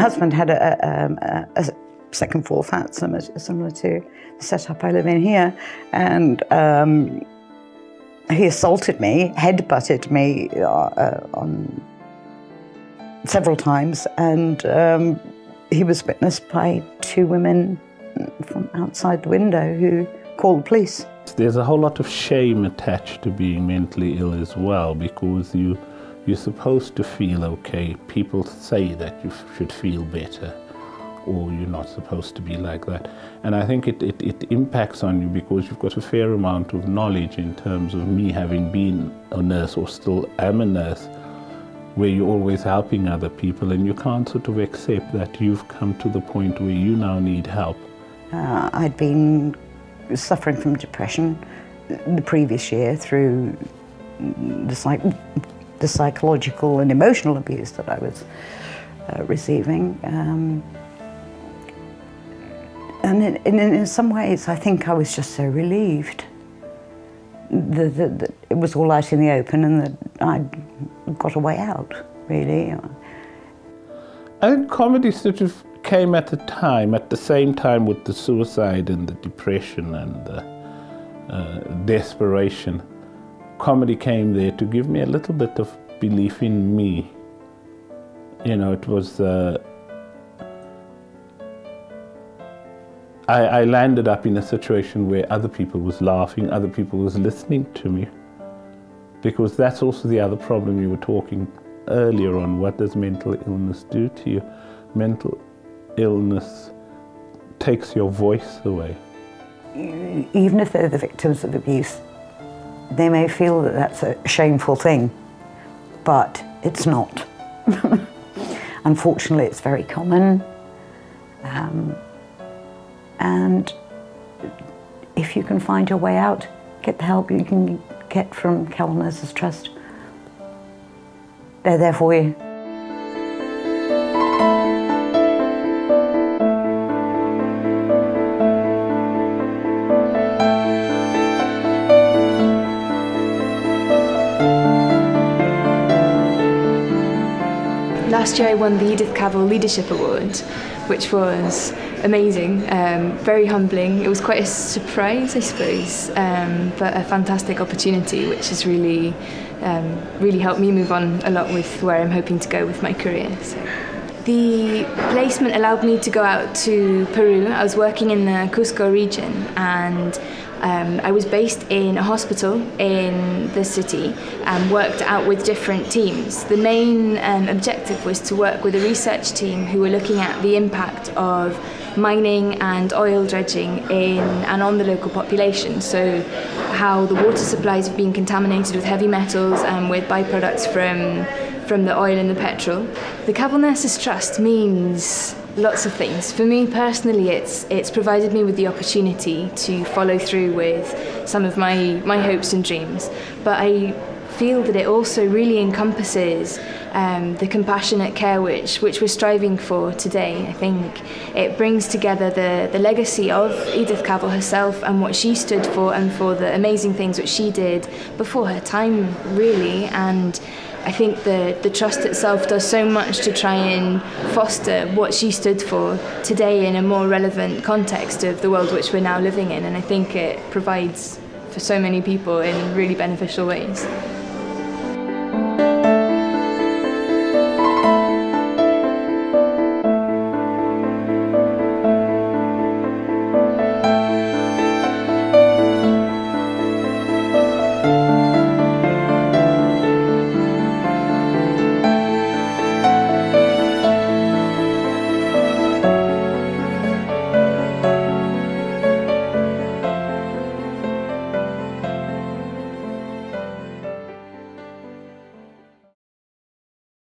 husband had a second floor flat similar to the setup I live in here, and he assaulted me, headbutted me on several times, and he was witnessed by 2 women from outside the window who called the police. There's a whole lot of shame attached to being mentally ill as well, because you're supposed to feel okay. People say that you should feel better, or you're not supposed to be like that. And I think it impacts on you because you've got a fair amount of knowledge in terms of me having been a nurse or still am a nurse, where you're always helping other people, and you can't sort of accept that you've come to the point where you now need help. I'd been suffering from depression the previous year through the psychological and emotional abuse that I was receiving. And in some ways, I think I was just so relieved that it was all out in the open and that I'd got a way out, really. I think comedy sort of came at the same time with the suicide and the depression and the desperation. Comedy came there to give me a little bit of belief in me. You know, it was... I landed up in a situation where other people was laughing, other people was listening to me. Because that's also the other problem you were talking earlier on. What does mental illness do to you? Mental illness takes your voice away. Even if they're the victims of abuse, they may feel that that's a shameful thing, but it's not. Unfortunately, it's very common. And if you can find your way out, get the help you can get from Cavell Nurses Trust. They're there for you. Last year I won the Edith Cavell Leadership Award, which was amazing, very humbling. It was quite a surprise, I suppose, but a fantastic opportunity, which has really helped me move on a lot with where I'm hoping to go with my career. So. The placement allowed me to go out to Peru. I was working in the Cusco region, and I was based in a hospital in the city and worked out with different teams. The main objective was to work with a research team who were looking at the impact of mining and oil dredging in and on the local population. So how the water supplies have been contaminated with heavy metals and with byproducts from the oil and the petrol. The Cavell Nurses Trust means lots of things. For me personally, it's provided me with the opportunity to follow through with some of my hopes and dreams. But I feel that it also really encompasses the compassionate care which we're striving for today. I think it brings together the legacy of Edith Cavell herself and what she stood for, and for the amazing things which she did before her time, really. And I think the Trust itself does so much to try and foster what she stood for today in a more relevant context of the world which we're now living in, and I think it provides for so many people in really beneficial ways.